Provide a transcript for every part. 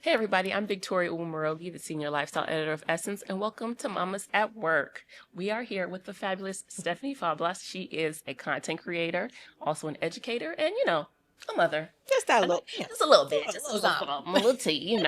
Hey everybody, I'm Victoria Umarogi, the Senior Lifestyle Editor of Essence, and welcome to Mamas at Work. We are here with the fabulous Stephany Faublas. She is a content creator, also an educator, and a mother. Just that I mean, little, yeah, just a little bit, just a little little something. something, a little tea.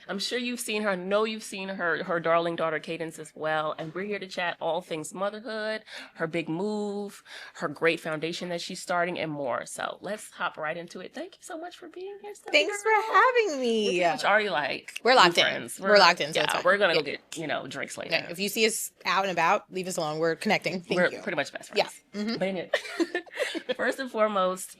I'm sure you've seen her. I know you've seen her darling daughter Cadence as well. And we're here to chat all things motherhood, her big move, her great foundation that she's starting, and more. So let's hop right into it. Thank you so much for being here, Stephanie Thanks for girl. having We're me. pretty much already like We're new locked in. friends. We're locked in, so it's Yeah, fine. we're gonna Yeah. go get drinks Okay. later. If you see us out and about, leave us alone. We're connecting. We're Thank you. pretty much best Yeah. friends. But anyway, first and foremost,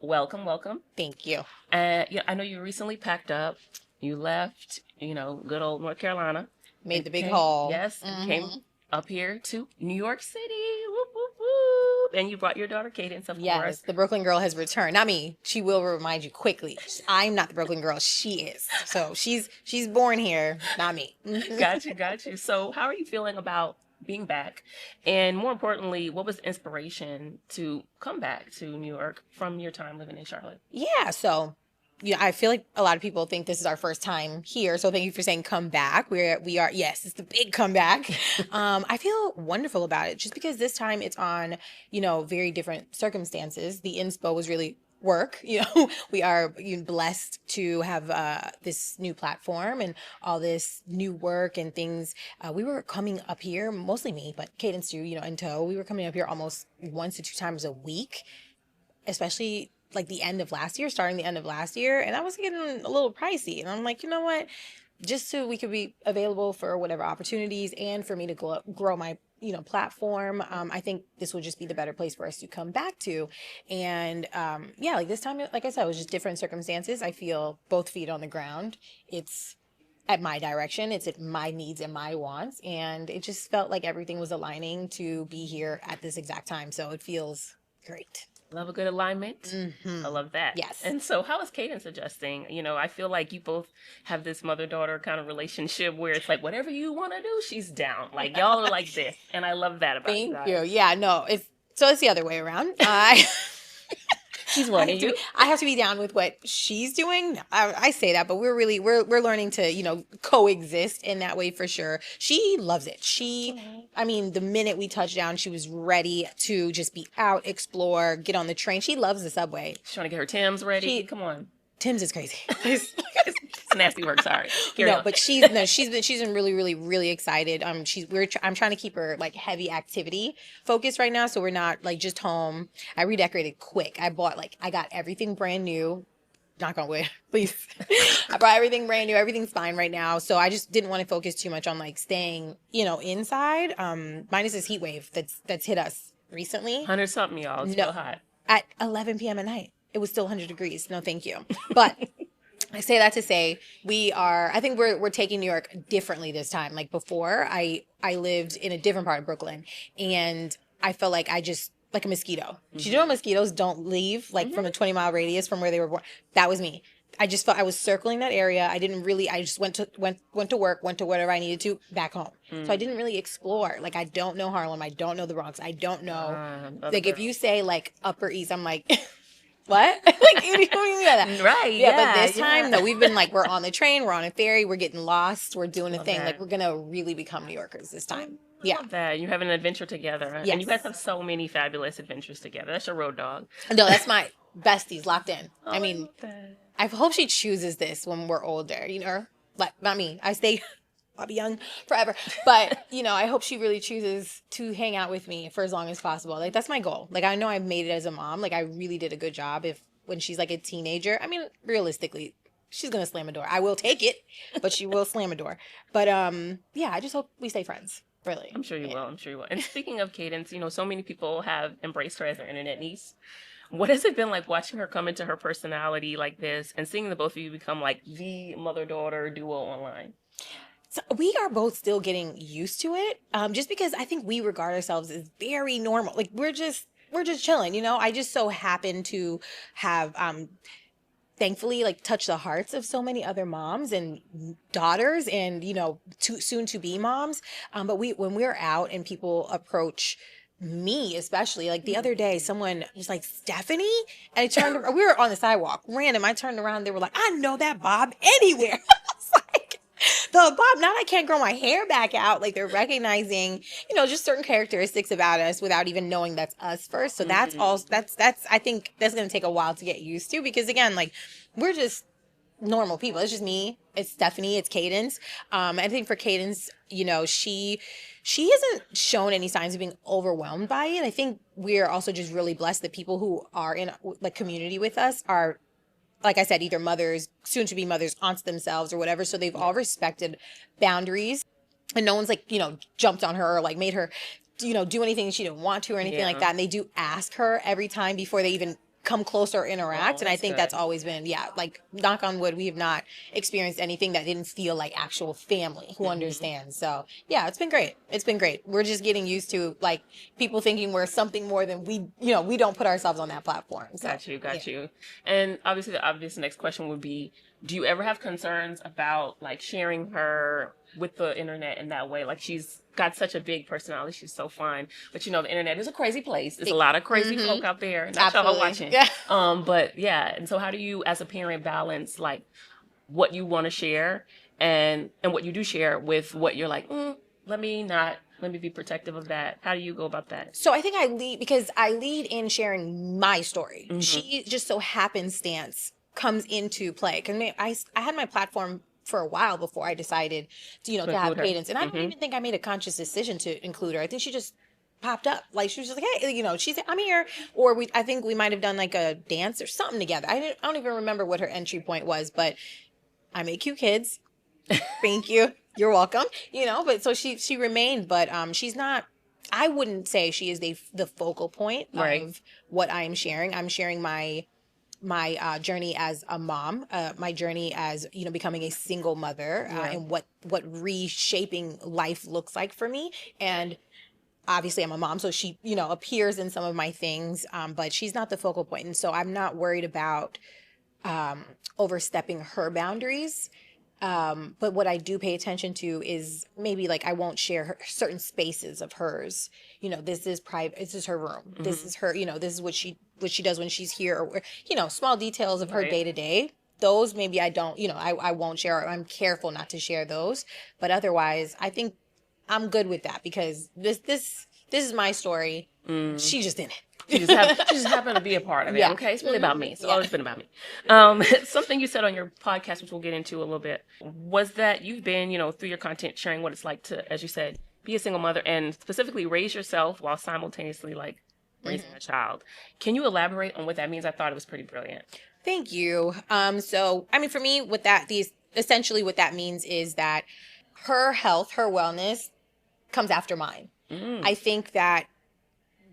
welcome. Thank you. And I know you recently packed up. You left, good old North Carolina. Made the big Came, haul. yes, and came up here to New York City. Whoop, whoop, whoop. And you brought your daughter Cadence, of Yes, course. the Brooklyn girl has returned. Not me. She will remind you quickly. I'm not the Brooklyn girl. She is. So she's born here, not me. Got you. So, how are you feeling about being back? And more importantly, what was the inspiration to come back to New York from your time living in Charlotte? Yeah. So, I feel like a lot of people think this is our first time here. So thank you for saying come back. We are, yes, it's the big comeback. I feel wonderful about it just because this time it's on, very different circumstances. The inspo was really work. We are blessed to have this new platform and all this new work and things. We were coming up here, mostly me, but Cadence too, in tow. We were coming up here almost 1 to 2 times a week, especially like starting the end of last year. And that was getting a little pricey. And I'm like, you know what? Just so we could be available for whatever opportunities and for me to grow my, platform. I think this would just be the better place for us to come back to. And like this time, like I said, it was just different circumstances. I feel both feet on the ground. It's at my direction. It's at my needs and my wants. And it just felt like everything was aligning to be here at this exact time. So it feels great. Love a good alignment. I love that. Yes. And so, how is Cadence adjusting? I feel like you both have this mother-daughter kind of relationship where it's like whatever you want to do, she's down. Like y'all are like this, and I love that about you Thank guys. you. Yeah, no, it's the other way around. She's running you. I have to be down with what she's doing. I say that, but we're learning to, coexist in that way for sure. She loves it. I mean, the minute we touched down, she was ready to just be out, explore, get on the train. She loves the subway. She's trying to get her Tim's ready. Come on. Tim's is crazy. It's nasty work. Sorry. Carry on. But she's been really, really, really excited. I'm trying to keep her like heavy activity focused right now, so we're not like just home. I redecorated quick. I got everything brand new. Knock on wood, please. I brought everything brand new. Everything's fine right now. So I just didn't want to focus too much on like staying, inside. Minus this heat wave that's hit us recently. 100 something, y'all. It's still hot. At 11 p.m. at night. It was still 100 degrees. No, thank you. But I say that to say I think we're taking New York differently this time. Like before, I lived in a different part of Brooklyn and I felt like like a mosquito. Did you know mosquitoes don't leave from a 20-mile radius from where they were born? That was me. I just felt I was circling that area. I just went to work, went to whatever I needed to, back home. So I didn't really explore. Like I don't know Harlem. I don't know the Bronx. I don't know. Like if you say like Upper East, I'm like... What? Like, you mean by that? Right. Yeah, but this time, no, we've been like, we're on the train, we're on a ferry, we're getting lost, we're doing a thing. That. Like, we're going to really become New Yorkers this time. Yeah. Love that. You have an adventure together. Yes. And you guys have so many fabulous adventures together. That's your road dog. No, that's my besties locked in. I mean, love that. I hope she chooses this when we're older, Like, not me. I'll be young forever. But, I hope she really chooses to hang out with me for as long as possible. Like, that's my goal. Like, I know I've made it as a mom. Like, I really did a good job when she's like a teenager. I mean, realistically, she's going to slam a door. I will take it, but she will slam a door. But, I just hope we stay friends. Really. I'm sure you will. I'm sure you will. And speaking of Cadence, so many people have embraced her as their internet niece. What has it been like watching her come into her personality like this and seeing the both of you become like the mother-daughter duo online? So we are both still getting used to it, just because I think we regard ourselves as very normal. Like we're just chilling, I just so happen to have, thankfully, like touch the hearts of so many other moms and daughters and, soon to be moms. But when we're out and people approach me, especially like the other day, someone was like, Stephany? And we were on the sidewalk, random. I turned around. They were like, I know that Bob anywhere. the bob. Not I can't grow my hair back out. Like they're recognizing, just certain characteristics about us without even knowing that's us first. So that's all. That's I think that's gonna take a while to get used to because again, like we're just normal people. It's just me. It's Stephany. It's Cadence. I think for Cadence, she hasn't shown any signs of being overwhelmed by it. I think we're also just really blessed that people who are in like community with us are, like I said, either mothers, soon to be mothers, aunts themselves or whatever. So they've all respected boundaries and no one's like, jumped on her or like made her, do anything she didn't want to or anything like that. And they do ask her every time before they even come closer or interact. And I think that's always been, like knock on wood, we have not experienced anything that didn't feel like actual family who understands. So yeah, it's been great. It's been great. We're just getting used to like people thinking we're something more than we don't put ourselves on that platform. So, Got you. And obviously the obvious next question would be, do you ever have concerns about like sharing her with the internet in that way? Like she's got such a big personality. She's so fun. But the internet is a crazy place. There's a lot of crazy folk out there. Not y'all watching. Yeah. But yeah. And so how do you as a parent balance like what you want to share and what you do share with what you're like, let me be protective of that. How do you go about that? So I think I lead in sharing my story. She just so happenstance comes into play. Because I had my platform for a while before I decided to have Cadence. And I don't even think I made a conscious decision to include her. I think she just popped up. Like she was just like, hey, she's like, I'm here. Or I think we might have done like a dance or something together. I don't even remember what her entry point was, but I make cute kids. Thank you. You're welcome. But so she remained, but she's not, I wouldn't say she is the focal point of what I am sharing. I'm sharing my journey as a mom, my journey as, becoming a single mother, and what reshaping life looks like for me. And obviously I'm a mom, so she, appears in some of my things, but she's not the focal point. And so I'm not worried about overstepping her boundaries. But what I do pay attention to is maybe like I won't share certain spaces of hers. This is private. This is her room. This is her. This is what she does when she's here. Or small details of her day to day. Those maybe I don't. I won't share. Or I'm careful not to share those. But otherwise, I think I'm good with that because this is my story. She's just in it. She just happened to be a part of it. Yeah. Okay, it's really about me. It's always been about me. Something you said on your podcast, which we'll get into a little bit, was that you've been, through your content, sharing what it's like to, as you said, be a single mother and specifically raise yourself while simultaneously like raising a child. Can you elaborate on what that means? I thought it was pretty brilliant. Thank you. So I mean, for me, essentially what that means is that her health, her wellness comes after mine. I think that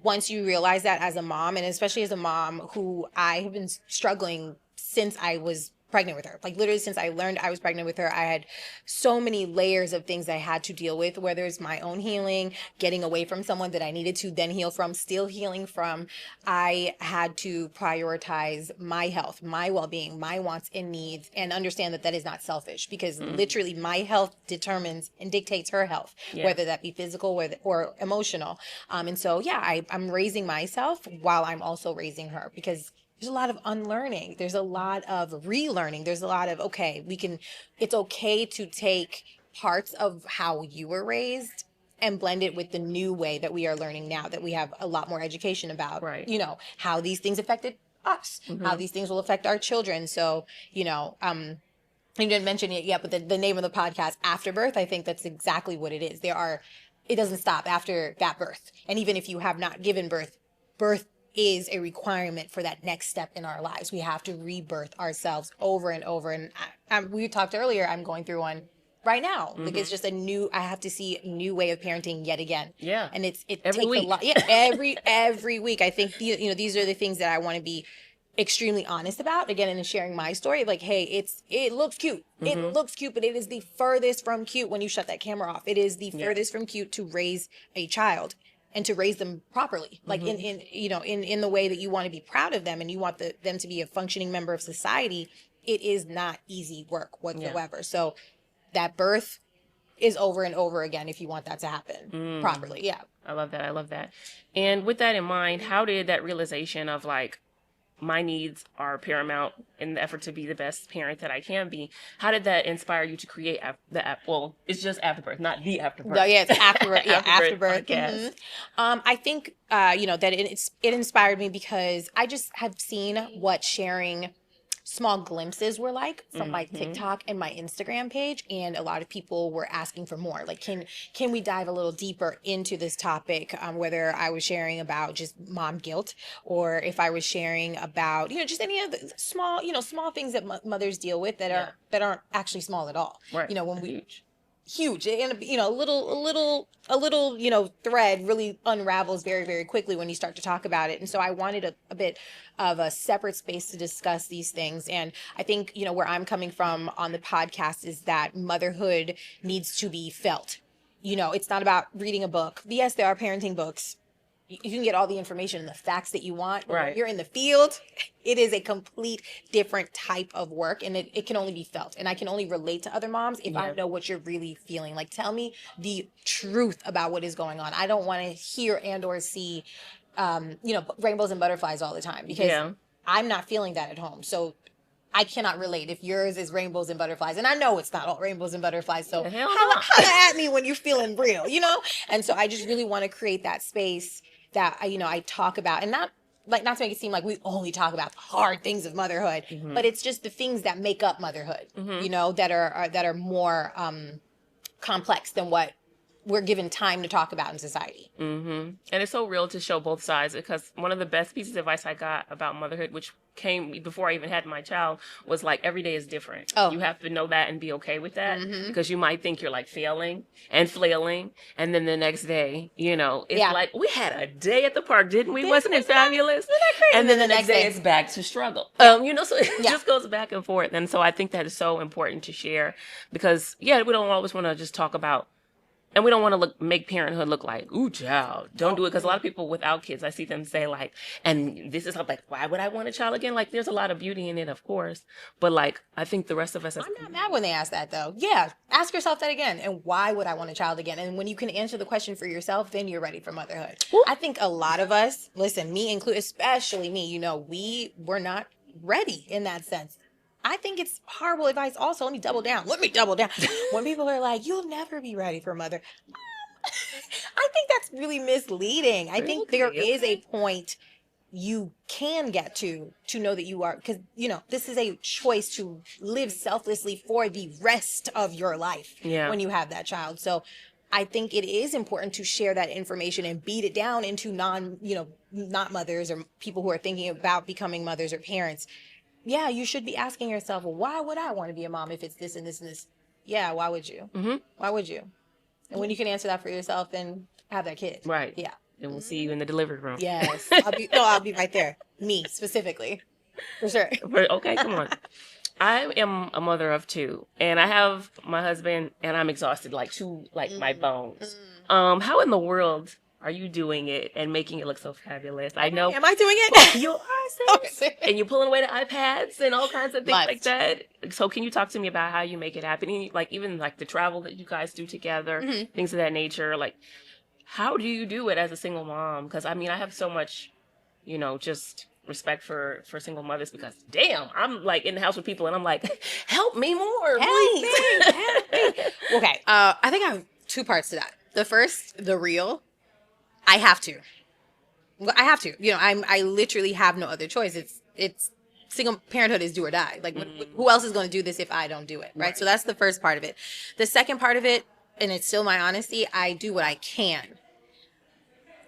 once you realize that as a mom, and especially as a mom who I have been struggling since I was pregnant with her, like literally since I learned I was pregnant with her, I had so many layers of things I had to deal with, whether it's my own healing, getting away from someone that I needed to then heal from, still healing from. I had to prioritize my health, my well-being, my wants and needs, and understand that is not selfish because literally my health determines and dictates her health, whether that be physical or emotional. And so, I'm raising myself while I'm also raising her because there's a lot of unlearning. There's a lot of relearning. There's a lot of, it's okay to take parts of how you were raised and blend it with the new way that we are learning now that we have a lot more education about, how these things affected us, how these things will affect our children. So, you didn't mention it yet, but the name of the podcast, Afterbirth, I think that's exactly what it is. It doesn't stop after that birth. And even if you have not given birth is a requirement for that next step in our lives. We have to rebirth ourselves over and over. And we talked earlier, I'm going through one right now. Like it's just I have to see a new way of parenting yet again. Yeah. And it takes a lot. Yeah. Every week. I think, these are the things that I want to be extremely honest about again in sharing my story. Like, hey, it looks cute. It looks cute, but it is the furthest from cute when you shut that camera off. It is the furthest from cute to raise a child. And to raise them properly, like in the way that you want to be proud of them and you want them to be a functioning member of society, it is not easy work whatsoever. Yeah. So that birth is over and over again if you want that to happen properly. Yeah. I love that. And with that in mind, how did that realization of like, my needs are paramount in the effort to be the best parent that I can be. How did that inspire you to create the app? Well, it's just Afterbirth, not the Afterbirth. No, yeah, it's afterbirth. Yeah, afterbirth. Podcast. I think that it inspired me because I just have seen what sharing small glimpses were like from my TikTok and my Instagram page, and a lot of people were asking for more. Like, can we dive a little deeper into this topic? Whether I was sharing about just mom guilt, or if I was sharing about just any of the small things that mothers deal with that aren't actually small at all. Right. When we huge and a little thread really unravels very, very quickly when you start to talk about it. And so I wanted a bit of a separate space to discuss these things. And I think where I'm coming from on the podcast is that motherhood needs to be felt. It's not about reading a book. Yes, there are parenting books. You can get all the information and the facts that you want. But when you're in the field, it is a complete different type of work, and it can only be felt. And I can only relate to other moms if I know what you're really feeling. Like, tell me the truth about what is going on. I don't want to hear and or see, rainbows and butterflies all the time, because I'm not feeling that at home. So I cannot relate if yours is rainbows and butterflies. And I know it's not all rainbows and butterflies. So holla at me when you're feeling real, And so I just really want to create that space that I talk about, and not to make it seem like we only talk about the hard things of motherhood, but it's just the things that make up motherhood, that are more complex than what we're given time to talk about in society. And it's so real to show both sides, because one of the best pieces of advice I got about motherhood, which came before I even had my child, was like, every day is different. You have to know that and be okay with that, because you might think you're like failing and flailing, and then the next day, it's like, we had a day at the park, didn't we? Wasn't it fabulous? And then the next day it's back to struggle. So it just goes back and forth. And so I think that is so important to share, because we don't always want to just talk about. And we don't want to make parenthood look like, ooh, child, don't do it. Because a lot of people without kids, I see them say like, and this is like, why would I want a child again? Like, there's a lot of beauty in it, of course. But like, I think the rest of us. I'm not mad when they ask that, though. Yeah. Ask yourself that again. And why would I want a child again? And when you can answer the question for yourself, then you're ready for motherhood. Ooh. I think a lot of us, listen, me included, especially me, we were not ready in that sense. I think it's horrible advice also. Let me double down. When people are like, you'll never be ready for mother. I think that's really misleading. I think there is a point you can get to know that you are, because, this is a choice to live selflessly for the rest of your life when you have that child. So I think it is important to share that information and beat it down into not mothers or people who are thinking about becoming mothers or parents. Yeah, you should be asking yourself, well, why would I want to be a mom if it's this and this and this? Yeah, why would you? Why would you? And when you can answer that for yourself, then have that kid. Right. Yeah. And we'll see you in the delivery room. Yes. I'll be right there. Me, specifically. For sure. Okay, come on. I am a mother of two, and I have my husband, and I'm exhausted, to my bones. How in the world are you doing it and making it look so fabulous? I know. Am I doing it? You are, sis. And you're pulling away the iPads and all kinds of things like that. So can you talk to me about how you make it happen? Even the travel that you guys do together, things of that nature. Like, how do you do it as a single mom? Because, I have so much, just respect for single mothers, because, damn, I'm, in the house with people, and I'm like, help me more. Help me. Okay. I think I have two parts to that. The first, the real. I have to. I literally have no other choice. It's single parenthood is do or die. Who else is going to do this if I don't do it? Right? So that's the first part of it. The second part of it, and it's still my honesty, I do what I can.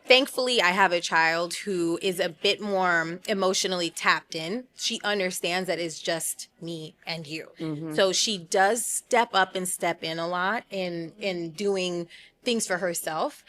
Thankfully, I have a child who is a bit more emotionally tapped in. She understands that it's just me and you. So she does step up and step in a lot in doing things for herself.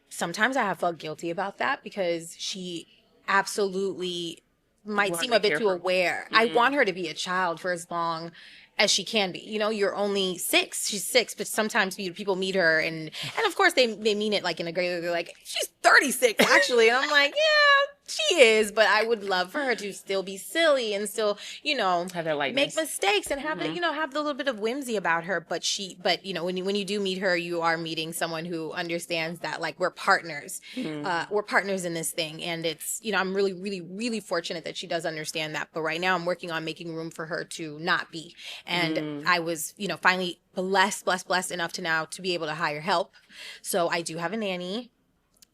Sometimes I have felt guilty about that, because she absolutely might seem a bit too aware. I want her to be a child for as long as she can be. You're only 6. She's 6, but sometimes people meet her and of course they mean it in a great way. They're like, she's 36 actually. And I'm like, yeah, she is, but I would love for her to still be silly and still, Have that lightness. make mistakes and have have the little bit of whimsy about her. But when you do meet her, you are meeting someone who understands that, like, we're partners. We're partners in this thing. And it's, I'm really, really, really fortunate that she does understand that. But right now I'm working on making room for her to not be. And I was, finally blessed enough to now to be able to hire help. So I do have a nanny.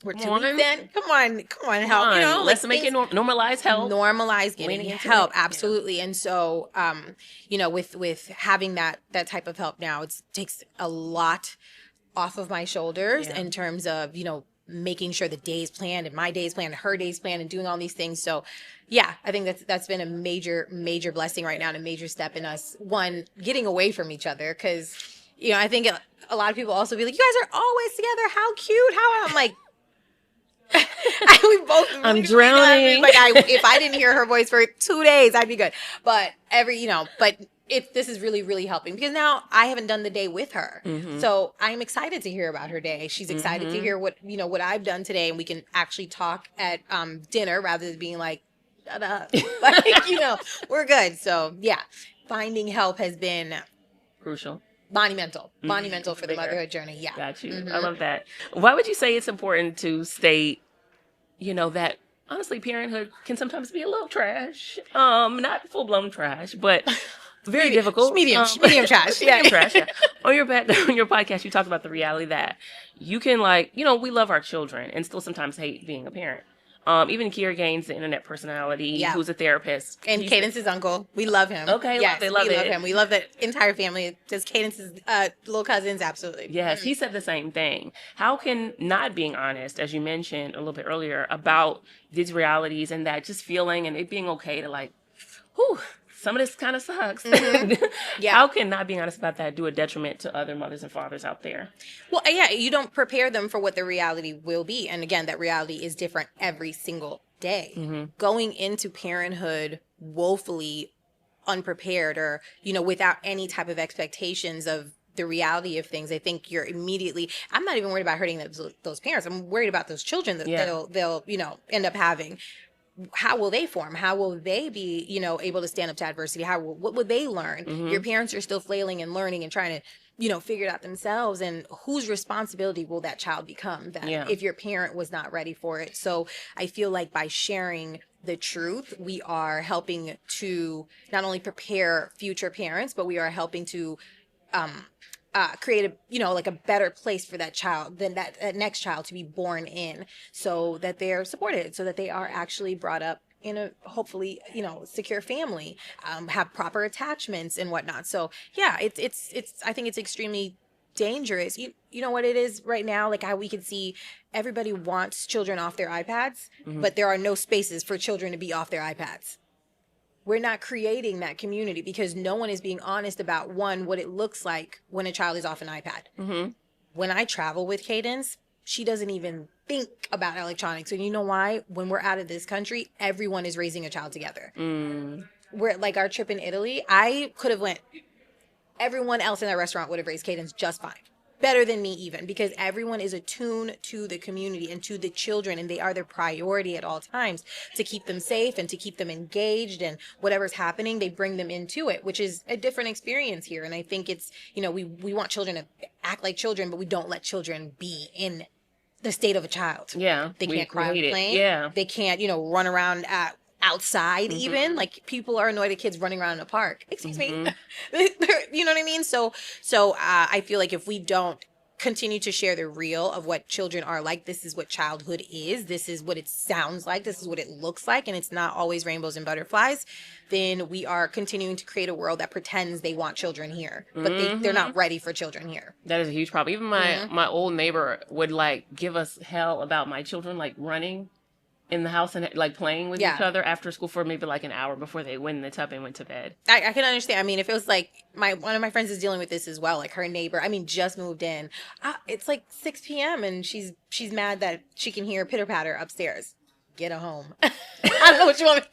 We're 2 weeks in. Come on, help. Let's make it normalize help. Normalize getting help, absolutely. And so, with having that type of help now, it takes a lot off of my shoulders in terms of, making sure the day's planned and my day's planned, her day's planned, and doing all these things. So, yeah, I think that's been a major blessing right now, and a major step in us, one, getting away from each other, because, I think a lot of people also be like, you guys are always together. How cute. I'm like, we both. I'm drowning. Like, if I didn't hear her voice for 2 days, I'd be good. But this is really, really helping, because now I haven't done the day with her, so I'm excited to hear about her day. She's excited to hear what I've done today, and we can actually talk at dinner rather than being like, shut up. Like, we're good. So yeah, finding help has been crucial. Monumental for the motherhood journey. Yeah. Got you. I love that. Why would you say it's important to state, that honestly parenthood can sometimes be a little trash? Not full blown trash, but very difficult. Medium trash. Medium trash. Yeah. On your podcast, you talk about the reality that you can, we love our children and still sometimes hate being a parent. Even Kiera Gaines, the internet personality, who's a therapist. And Cadence's uncle. We love him. Okay, yes, we love him. We love the entire family. Just Cadence's little cousins, absolutely. Yes, he said the same thing. How can not being honest, as you mentioned a little bit earlier, about these realities and that just feeling and it being okay to some of this kind of sucks. How can not being honest about that do a detriment to other mothers and fathers out there? Well, you don't prepare them for what the reality will be. And again, that reality is different every single day. Going into parenthood woefully unprepared or, without any type of expectations of the reality of things, I think I'm not even worried about hurting those parents. I'm worried about those children that they'll end up having. How will they form? How will they be, able to stand up to adversity? What would they learn? Your parents are still flailing and learning and trying to, figure it out themselves. And whose responsibility will that child become if your parent was not ready for it? So I feel like by sharing the truth, we are helping to not only prepare future parents, but we are helping to create a better place for that child, than that next child to be born in, so that they're supported, so that they are actually brought up in a hopefully secure family, have proper attachments and whatnot. So yeah, it's I think it's extremely dangerous. You know what it is right now, like how we can see everybody wants children off their iPads, but there are no spaces for children to be off their iPads. We're not creating that community because no one is being honest about, one, what it looks like when a child is off an iPad. When I travel with Cadence, she doesn't even think about electronics. And you know why? When we're out of this country, everyone is raising a child together. We're like our trip in Italy, I could have went. Everyone else in that restaurant would have raised Cadence just fine. Better than me even, because everyone is attuned to the community and to the children, and they are their priority at all times to keep them safe and to keep them engaged, and whatever's happening, they bring them into it, which is a different experience here. And I think it's, we want children to act like children, but we don't let children be in the state of a child. Yeah. They can't cry on a plane. Yeah. They can't, run around outside even. Like, people are annoyed at kids running around in a park. Excuse me. You know what I mean? So I feel like if we don't continue to share the real of what children are like, this is what childhood is, this is what it sounds like, this is what it looks like, and it's not always rainbows and butterflies, then we are continuing to create a world that pretends they want children here, but they're not ready for children here. That is a huge problem. Even my old neighbor would give us hell about my children running in the house and playing with each other after school for maybe an hour before they went in the tub and went to bed. I can understand. I mean, if it was one of my friends is dealing with this as well, her neighbor, just moved in. It's 6 p.m. and she's mad that she can hear pitter patter upstairs. Get her home. I don't know what you want me.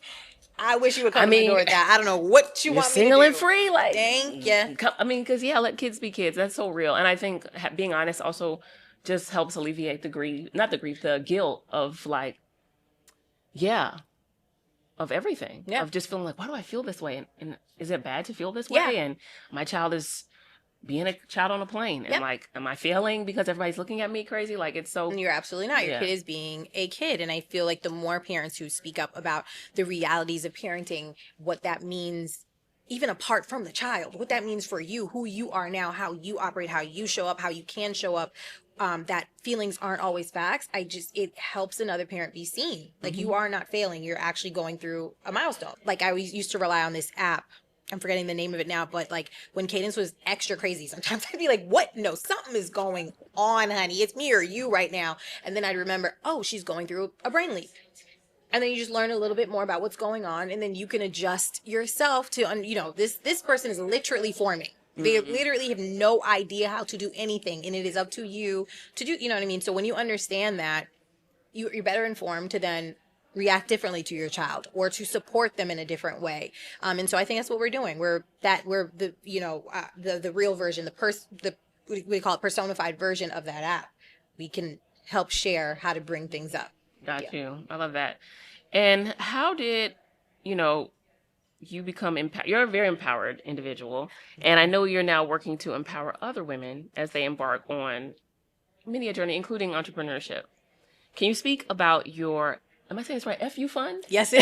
I wish you would come to the door with that. I don't know what you want me to do. Single and free, dang, yeah. Because let kids be kids. That's so real. And I think being honest also just helps alleviate the grief, not the grief, the guilt of like, yeah, of everything, Yeah. of just feeling like, why do I feel this way? And is it bad to feel this Yeah. way? And my child is being a child on a plane. And Yep. like, am I failing because everybody's looking at me crazy? Like, it's so. And you're absolutely not. Your Yeah. kid is being a kid. And I feel like the more parents who speak up about the realities of parenting, what that means, even apart from the child, what that means for you, who you are now, how you operate, how you show up, how you can show up, that feelings aren't always facts. It helps another parent be seen. Like, you are not failing. You're actually going through a milestone. Like, I used to rely on this app. I'm forgetting the name of it now, but like when Cadence was extra crazy, sometimes I'd be like, what? No, something is going on, honey. It's me or you right now. And then I'd remember, oh, she's going through a brain leak. And then you just learn a little bit more about what's going on. And then you can adjust yourself to, this person is literally forming. They literally have no idea how to do anything. And it is up to you to do, you know what I mean? So when you understand that, you're better informed to then react differently to your child or to support them in a different way. And so I think that's what we're doing. We're the real version, we call it personified version of that app. We can help share how to bring things up. Got you. I love that. And how did, you become you're a very empowered individual. And I know you're now working to empower other women as they embark on many a journey, including entrepreneurship. Can you speak about am I saying this right? FU fund? Yes.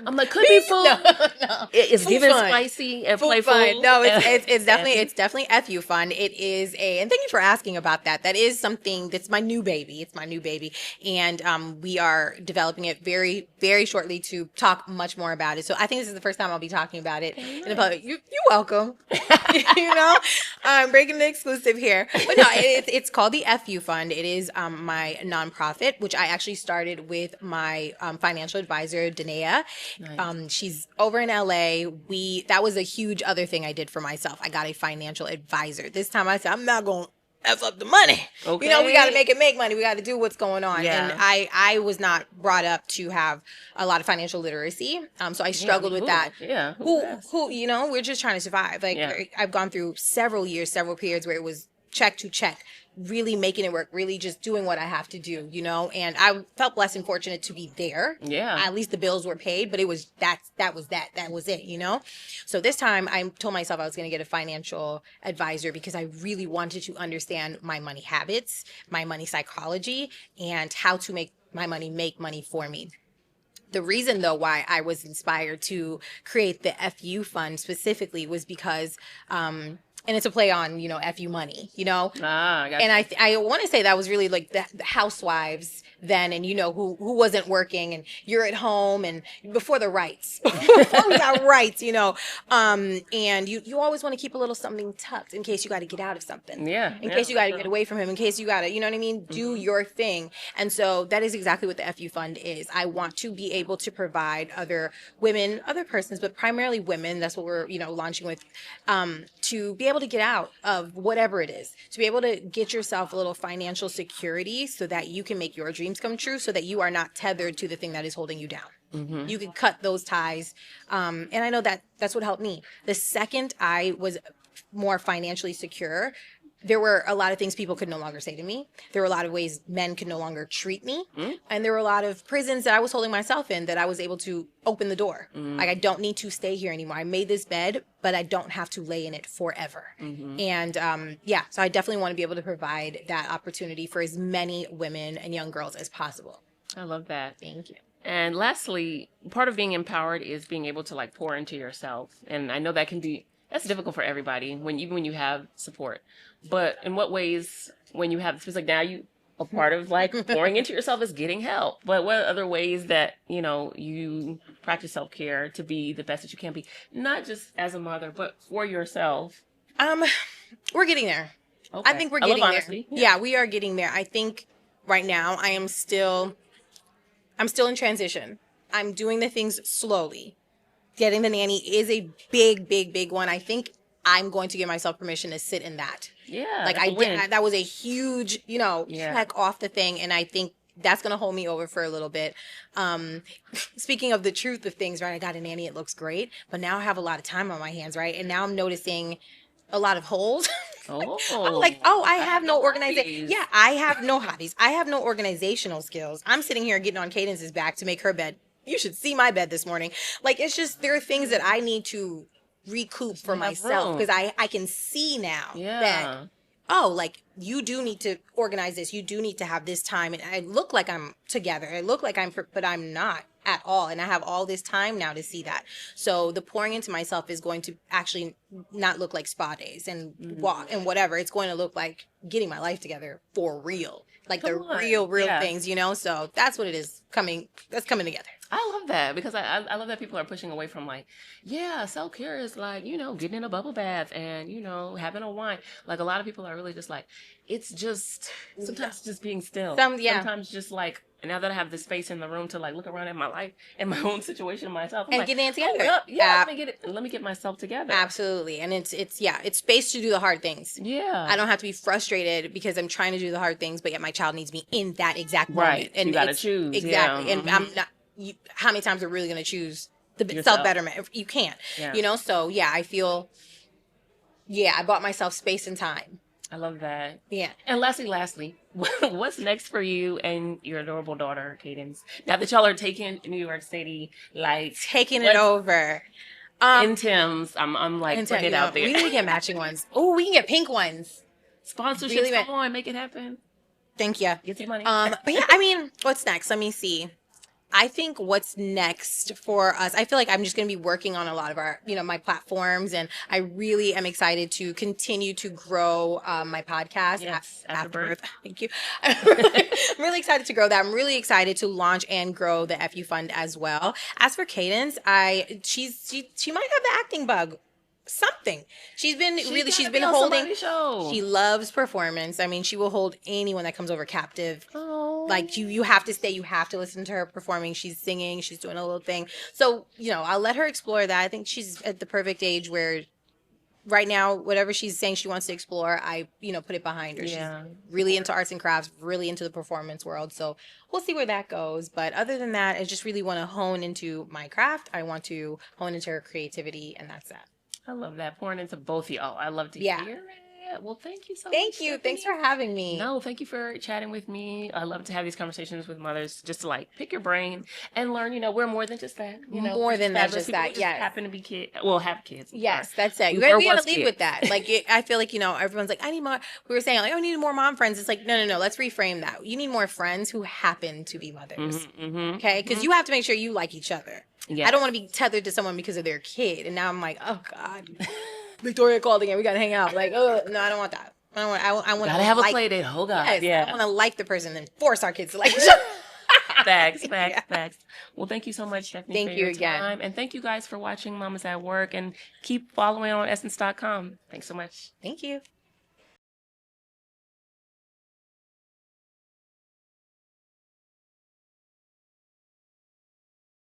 I'm like, could be food. No. It's Food given fun. spicy and Food playful. fun. No, it's definitely FU fun. It is and thank you for asking about that. That is something that's my new baby. It's my new baby. And we are developing it very, very shortly to talk much more about it. So I think this is the first time I'll be talking about it in the public. You're welcome. I'm breaking the exclusive here. But no, it's called the FU Fund. It is my nonprofit, which I actually started with my financial advisor, Danae. Nice. She's over in LA. That was a huge other thing I did for myself. I got a financial advisor. This time I said, I'm not going to F up the money. Okay. We got to make money. We got to do what's going on. Yeah. And I was not brought up to have a lot of financial literacy. So I struggled with that. Yeah. We're just trying to survive. Like, I've gone through several periods where it was check to check, really making it work, really just doing what I have to do, and I felt blessed and fortunate to be there. Yeah. At least the bills were paid, but it was that was it. So this time I told myself I was going to get a financial advisor because I really wanted to understand my money habits, my money psychology, and how to make my money make money for me. The reason, though, why I was inspired to create the FU Fund specifically was because, and it's a play on, FU money, Ah, I got and I want to say that was really like the housewives then, and who wasn't working, and you're at home, and before the rights, before we got rights, and you always want to keep a little something tucked in case you got to get out of something, in case you got to get away from him, in case you got to, you know what I mean, do your thing. And so that is exactly what the FU Fund is. I want to be able to provide other women, other persons, but primarily women. That's what we're launching with, to be able to get out of whatever it is, to be able to get yourself a little financial security so that you can make your dreams come true, so that you are not tethered to the thing that is holding you down. Mm-hmm. You can cut those ties. And I know that's what helped me. The second I was more financially secure, there were a lot of things people could no longer say to me. There were a lot of ways men could no longer treat me. Mm. And there were a lot of prisons that I was holding myself in that I was able to open the door. Mm. Like, I don't need to stay here anymore. I made this bed, but I don't have to lay in it forever. Mm-hmm. And so I definitely want to be able to provide that opportunity for as many women and young girls as possible. I love that. Thank you. And lastly, part of being empowered is being able to pour into yourself. And I know that's difficult for everybody even when you have support. But in what ways, when you have, it's like now a part of pouring into yourself is getting help. But what other ways that, you practice self-care to be the best that you can be, not just as a mother, but for yourself? We're getting there. Okay. I think we're getting there. Yeah, we are getting there. I think right now I'm still in transition. I'm doing the things slowly. Getting the nanny is a big, big, big one. I think I'm going to give myself permission to sit in that. Yeah. That was a huge, check off the thing. And I think that's going to hold me over for a little bit. Speaking of the truth of things, right? I got a nanny. It looks great. But now I have a lot of time on my hands, right? And now I'm noticing a lot of holes. I'm like, Oh, oh, I I have have no no organization. hobbies. Yeah, I have no hobbies. I have no organizational skills. I'm sitting here getting on Cadence's back to make her bed. You should see my bed this morning. Like, it's just, there are things that I need to recoup You for have myself because room. I can see now that, Yeah. oh, like, you do need to organize this. You do need to have this time. And I look like I'm together. I look like but I'm not at all. And I have all this time now to see that. So the pouring into myself is going to actually not look like spa days and walk and whatever. It's going to look like getting my life together for real. Like the Come on. real Yeah. things, you know? So that's what it is coming. That's coming together. I love that because I love that people are pushing away from like, yeah, self care is like, getting in a bubble bath and, having a wine. Like a lot of people are really just like, it's just sometimes just being still. Yeah. Sometimes just like, now that I have the space in the room to like look around at my life and my own situation myself, I'm And like, getting it together. hold up, yeah, let me get myself together. Absolutely. And it's space to do the hard things. Yeah. I don't have to be frustrated because I'm trying to do the hard things, but yet my child needs me in that exact moment. Right. And You got to it's choose. exactly. Yeah. And I'm not. How many times are really going to choose the Yourself. self betterment? You can't. Yeah. So yeah, I feel. Yeah, I bought myself space and time. I love that. Yeah. And lastly, what's next for you and your adorable daughter, Cadence? Now that y'all are taking New York City, like taking it over. In Tim's, I'm like putting it out there. We need to get matching ones. Oh, we can get pink ones. Sponsorships, Really come on, make it happen. Thank you. Get some money. But yeah, I mean, what's next? Let me see. I think what's next for us, I feel like I'm just going to be working on a lot of our, my platforms. And I really am excited to continue to grow my podcast. Yes, after birth. birth. Thank you. I'm really excited to grow that. I'm really excited to launch and grow the FU Fund as well. As for Cadence, she might have the acting bug. Something. She's been holding. She loves performance. I mean, she will hold anyone that comes over captive. Oh. Like you have to stay. You have to listen to her performing. She's singing. She's doing a little thing. So I'll let her explore that. I think she's at the perfect age where, right now, whatever she's saying she wants to explore, I put it behind her. Yeah. She's really into arts and crafts, really into the performance world. So we'll see where that goes. But other than that, I just really want to hone into my craft. I want to hone into her creativity, and that's that. I love that. Pouring into both of y'all. I love to hear it. Well, thank you so much. Thank you. Thanks for having me. No, thank you for chatting with me. I love to have these conversations with mothers, just to like pick your brain and learn, we're more than just that. More than that, just people that. just Yes. happen to be kids. Well, have kids. Yes, that's it. We gotta lead with that. Like, I feel like, everyone's like, I need more. We were saying, like, I need more mom friends. It's like, no. Let's reframe that. You need more friends who happen to be mothers. Okay? Because you have to make sure you like each other. Yes. I don't want to be tethered to someone because of their kid. And now I'm like, oh, God. Victoria called again. We got to hang out. Like, oh, no, I don't want that. I want gotta have a play date. Oh God, yes, yeah. I want to like the person and force our kids to like each other. Facts. Well, thank you so much, Stephany. Thank you again. Time. And thank you guys for watching Mamas at Work, and keep following on essence.com. Thanks so much. Thank you.